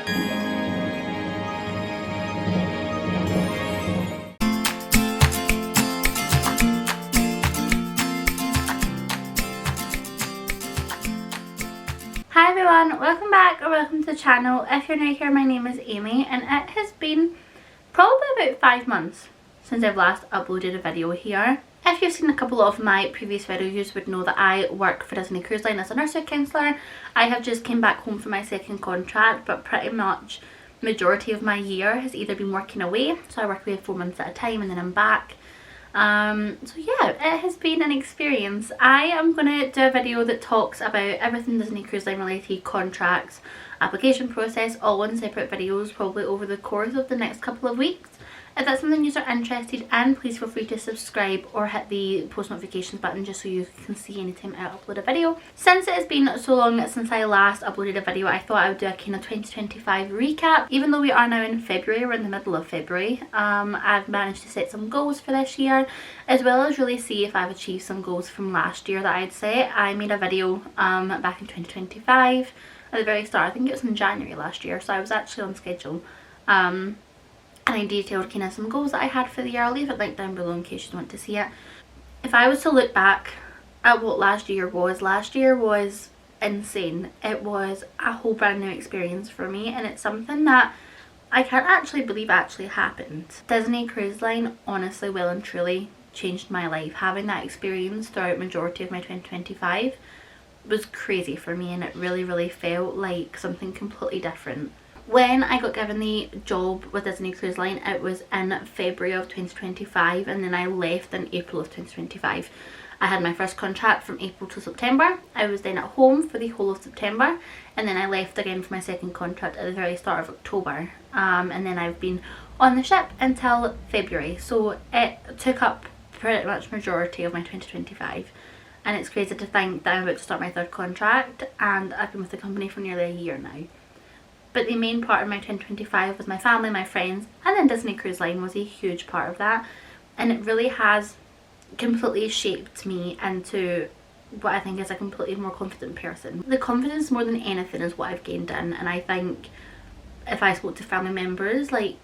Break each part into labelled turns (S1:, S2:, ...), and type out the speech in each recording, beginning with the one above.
S1: Hi everyone, welcome back or welcome to the channel. If you're new here, my name is Amy and it has been probably about 5 months since I've last uploaded a video here. If you've seen a couple of my previous videos, you would know that I work for Disney Cruise Line as a nursery counsellor. I have just came back home for my second contract, but pretty much majority of my year has either been working away, so I work away 4 months at a time and then I'm back. So yeah, it has been an experience. I am going to do a video that talks about everything Disney Cruise Line related, contracts, application process, all in separate videos probably over the course of the next couple of weeks. If that's something you are interested in, please feel free to subscribe or hit the post notifications button just so you can see anytime I upload a video. Since it has been so long since I last uploaded a video, I thought I would do a kind of 2025 recap. Even though we are now in February, we're in the middle of February, I've managed to set some goals for this year, as well as really see if I've achieved some goals from last year that I'd set. I made a video back in 2025 at the very start. I think it was in January last year, so I was actually on schedule. And I detailed kind of some goals that I had for the year. I'll leave it linked down below in case you want to see it. If I was to look back at what last year was insane. It was a whole brand new experience for me, and it's something that I can't actually believe actually happened. Disney Cruise Line honestly well and truly changed my life. Having that experience throughout majority of my 2025 was crazy for me, and it really felt like something completely different. When I got given the job with Disney Cruise Line, it was in February of 2025, and then I left in April of 2025. I had my first contract from April to September. I was then at home for the whole of September, and then I left again for my second contract at the very start of October. And then I've been on the ship until February, so it took up pretty much majority of my 2025. And it's crazy to think that I'm about to start my third contract, and I've been with the company for nearly a year now. But the main part of my 2025 was my family, my friends, and then Disney Cruise Line was a huge part of that. And it really has completely shaped me into what I think is a completely more confident person. The confidence more than anything is what I've gained in, and I think if I spoke to family members, like,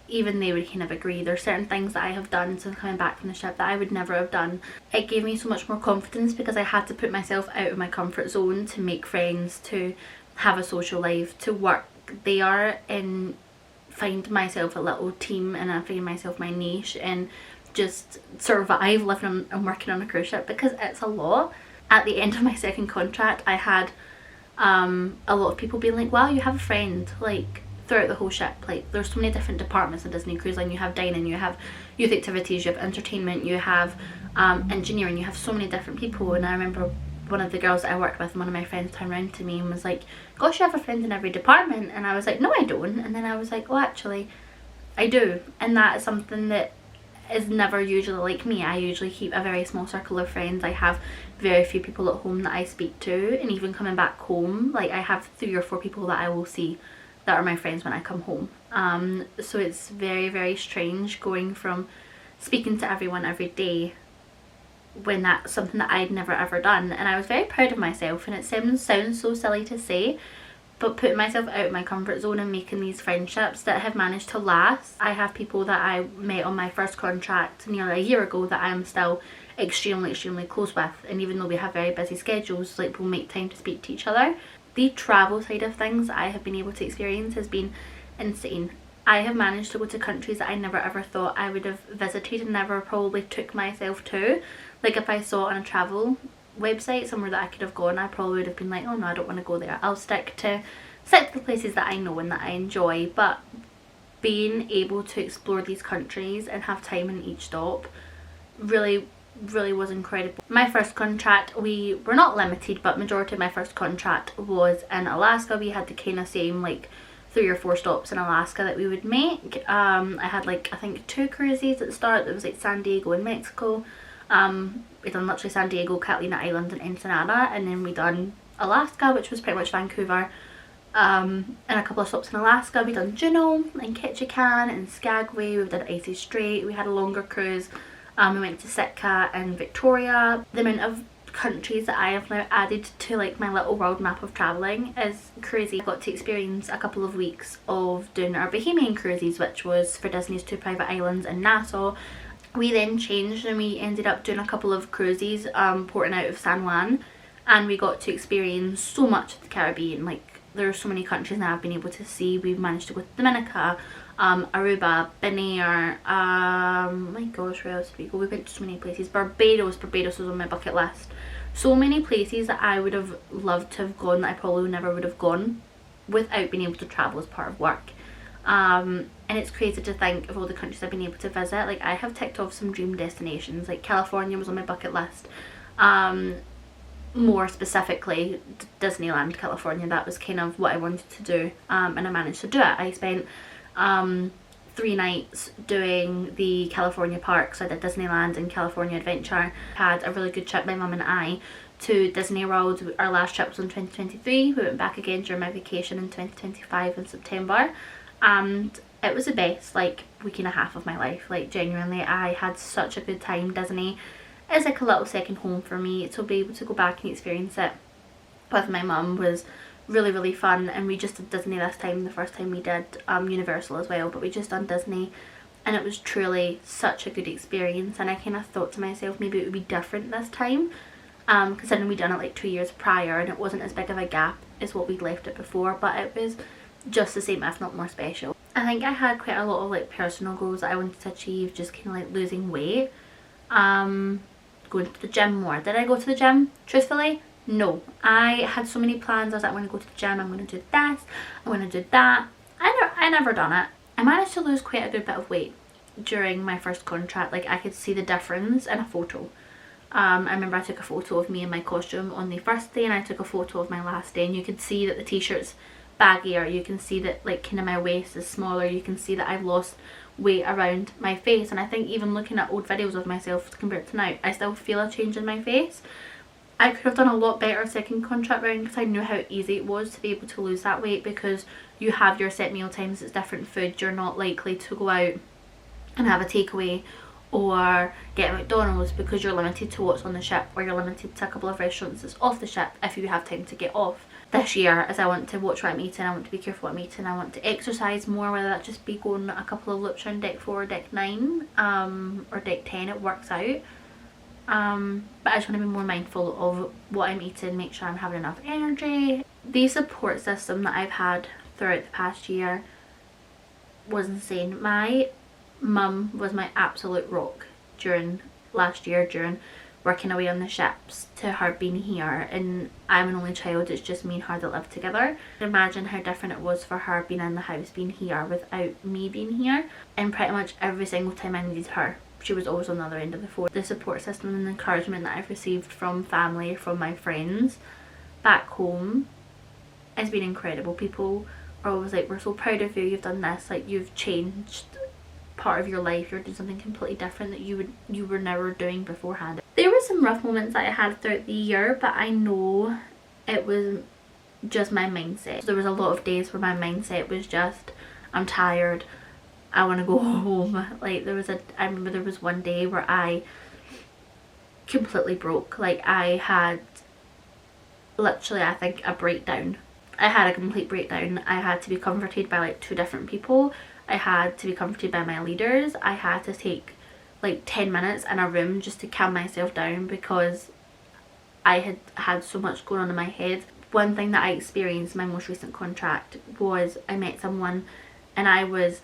S1: even they would kind of agree. There's certain things that I have done since coming back from the ship that I would never have done. It gave me so much more confidence because I had to put myself out of my comfort zone to make friends, to have a social life, to work there and find myself a little team, and I find myself my niche and just survive living and working on a cruise ship, because it's a lot. At the end of my second contract, I had a lot of people being like, wow, you have a friend, like, throughout the whole ship. Like, there's so many different departments in Disney Cruise Line. You have dining, you have youth activities, you have entertainment, you have engineering, you have so many different people. And I remember one of the girls that I worked with, one of my friends, turned around to me and was like, gosh, you have a friend in every department. And I was like, no I don't. And then I was like, oh actually I do. And that is something that is never usually like me. I usually keep a very small circle of friends. I have very few people at home that I speak to, and even coming back home, like, I have 3 or 4 people that I will see that are my friends when I come home. So it's very strange going from speaking to everyone every day when that's something that I'd never ever done. And I was very proud of myself, and it sounds so silly to say, but putting myself out of my comfort zone and making these friendships that have managed to last. I have people that I met on my first contract nearly a year ago that I am still extremely close with, and even though we have very busy schedules, like, we'll make time to speak to each other. The travel side of things I have been able to experience has been insane. I have managed to go to countries that I never ever thought I would have visited and never probably took myself to. Like, if I saw on a travel website somewhere that I could have gone, I probably would have been like, oh no, I don't want to go there. I'll stick to the places that I know and that I enjoy. But being able to explore these countries and have time in each stop really was incredible. My first contract, we were not limited, but majority of my first contract was in Alaska. We had the kind of same, like, 3 or 4 stops in Alaska that we would make. I had, like, I think 2 cruises at the start. There was like San Diego and Mexico. We done literally San Diego, Catalina Island and Ensenada, and then we done Alaska, which was pretty much Vancouver, and a couple of stops in Alaska. We done Juneau and Ketchikan and Skagway. We did Icy Strait. We had a longer cruise. We went to Sitka and Victoria. The amount of countries that I have now added to like my little world map of travelling is crazy. I got to experience a couple of weeks of doing our Bohemian cruises, which was for Disney's 2 private islands in Nassau. We then changed and we ended up doing a couple of cruises porting out of San Juan, and we got to experience so much of the Caribbean. Like, there are so many countries now I've been able to see. We've managed to go to Dominica, Aruba, Bonaire, my gosh, where else did we go? We went to so many places. Barbados was on my bucket list. So many places that I would have loved to have gone that I probably never would have gone without being able to travel as part of work. And it's crazy to think of all the countries I've been able to visit. Like, I have ticked off some dream destinations. Like, California was on my bucket list. More specifically, Disneyland California. That was kind of what I wanted to do, and I managed to do it. I spent 3 nights doing the California parks. I did Disneyland and California Adventure. Had a really good trip, my mum and I, to Disney World. Our last trip was in 2023. We went back again during my vacation in 2025 in September, and it was the best like week and a half of my life. Like, genuinely, I had such a good time. Disney is like a little second home for me, so be able to go back and experience it with my mum was really, really fun. And we just did Disney this time. The first time we did Universal as well, but we just done Disney, and it was truly such a good experience. And I kind of thought to myself, maybe it would be different this time, considering we'd done it like 2 years prior and it wasn't as big of a gap as what we'd left it before, but it was just the same, if not more special. I think I had quite a lot of like personal goals that I wanted to achieve, just kind of like losing weight, going to the gym more. Did I go to the gym? Truthfully, no. I had so many plans. I was like, I'm going to go to the gym, I'm going to do this, I'm going to do that. I never done it. I managed to lose quite a good bit of weight during my first contract. Like, I could see the difference in a photo. I remember I took a photo of me in my costume on the first day, and I took a photo of my last day, and you could see that the t-shirt's baggier, you can see that like kind of my waist is smaller, you can see that I've lost weight around my face. And I think even looking at old videos of myself compared to now, I still feel a change in my face. I could have done a lot better second contract round, because I knew how easy it was to be able to lose that weight, because you have your set meal times, it's different food, you're not likely to go out and have a takeaway or get a McDonald's because you're limited to what's on the ship, or you're limited to a couple of restaurants that's off the ship if you have time to get off. This year, as I want to watch what I'm eating, I want to be careful what I'm eating, I want to exercise more, whether that just be going a couple of loops around deck 4 or deck 9 or deck 10, it works out. But I just want to be more mindful of what I'm eating, make sure I'm having enough energy. The support system that I've had throughout the past year was insane. My mum was my absolute rock during last year, during working away on the ships, to her being here, and I'm an only child, it's just me and her that live together. Imagine how different it was for her being in the house, being here without me being here, and pretty much every single time I needed her, she was always on the other end of the phone. The support system and the encouragement that I've received from family, from my friends back home, has been incredible. People are always like, we're so proud of you, you've done this, like you've changed part of your life, you're doing something completely different that you were never doing beforehand. There were some rough moments that I had throughout the year, but I know it was just my mindset. There was a lot of days where my mindset was just, I'm tired, I want to go home. Like, I remember there was one day where I completely broke. Like, I had literally, I think, a breakdown. I had a complete breakdown. I had to be comforted by like 2 different people. I had to be comforted by my leaders. I had to take like 10 minutes in a room just to calm myself down, because I had had so much going on in my head. One thing that I experienced in my most recent contract was I met someone and I was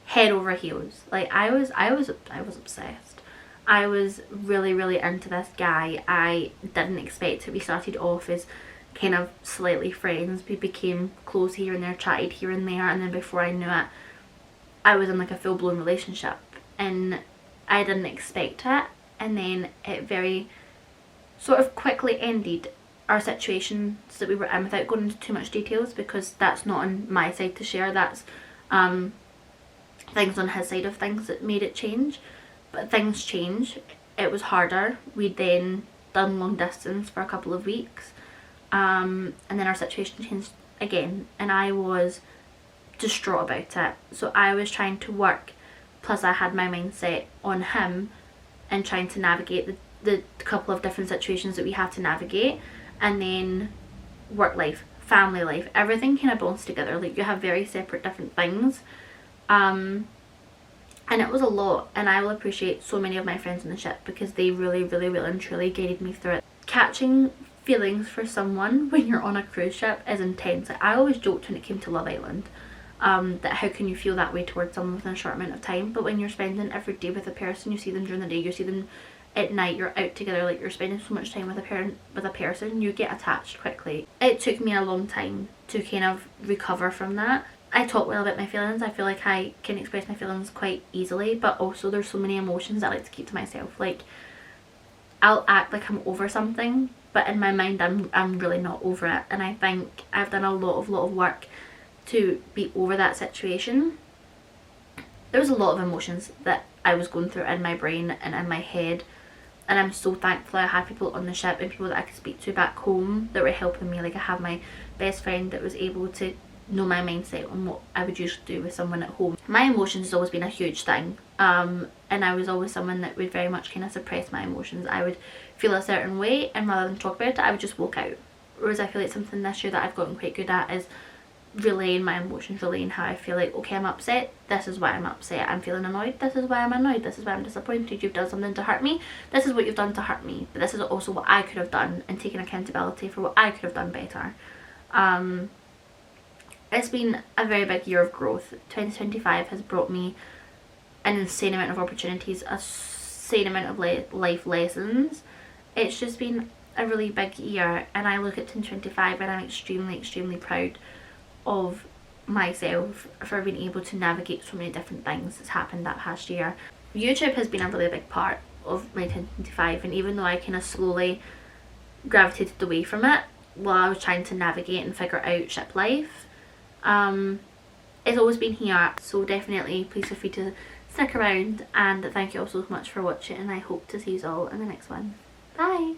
S1: head over heels. Like, I was obsessed. I was really, really into this guy. I didn't expect it. We started off as kind of slightly friends. We became close here and there, chatted here and there, and then before I knew it, I was in like a full-blown relationship, and I didn't expect it. And then it very sort of quickly ended our situations that we were in, without going into too much details, because that's not on my side to share. That's things on his side of things that made it change. But things change. It was harder. We'd then done long distance for a couple of weeks, and then our situation changed again, and I was distraught about it. So I was trying to work, plus I had my mindset on him and trying to navigate the couple of different situations that we had to navigate, and then work life, family life, everything kind of bonds together. Like, you have very separate different things, and it was a lot, and I will appreciate so many of my friends on the ship because they really and truly guided me through it. Catching feelings for someone when you're on a cruise ship is intense. Like, I always joked when it came to Love Island, that how can you feel that way towards someone within a short amount of time, but when you're spending every day with a person, you see them during the day, you see them at night, you're out together, like, you're spending so much time with a person, you get attached quickly. It took me a long time to kind of recover from that. I talk well about my feelings. I feel like I can express my feelings quite easily, but also there's so many emotions I like to keep to myself. Like, I'll act like I'm over something, but in my mind I'm really not over it, and I think I've done a lot of work to be over that situation. There was a lot of emotions that I was going through in my brain and in my head, and I'm so thankful I had people on the ship and people that I could speak to back home that were helping me. Like, I have my best friend that was able to know my mindset on what I would usually do with someone at home. My emotions has always been a huge thing, and I was always someone that would very much kind of suppress my emotions. I would feel a certain way, and rather than talk about it, I would just walk out. Whereas I feel like something this year that I've gotten quite good at is relaying my emotions, relaying how I feel. Like, okay, I'm upset, this is why I'm upset. I'm feeling annoyed, this is why I'm annoyed. This is why I'm disappointed. You've done something to hurt me, this is what you've done to hurt me, but this is also what I could have done, and taking accountability for what I could have done better. It's been a very big year of growth. 2025 has brought me an insane amount of opportunities, a insane amount of life lessons. It's just been a really big year, and I look at 2025 and I'm extremely proud of myself for being able to navigate so many different things that's happened that past year. YouTube has been a really big part of my 2025, and even though I kind of slowly gravitated away from it while I was trying to navigate and figure out ship life, it's always been here. So definitely please feel free to stick around, and thank you all so much for watching, and I hope to see you all in the next one. Bye!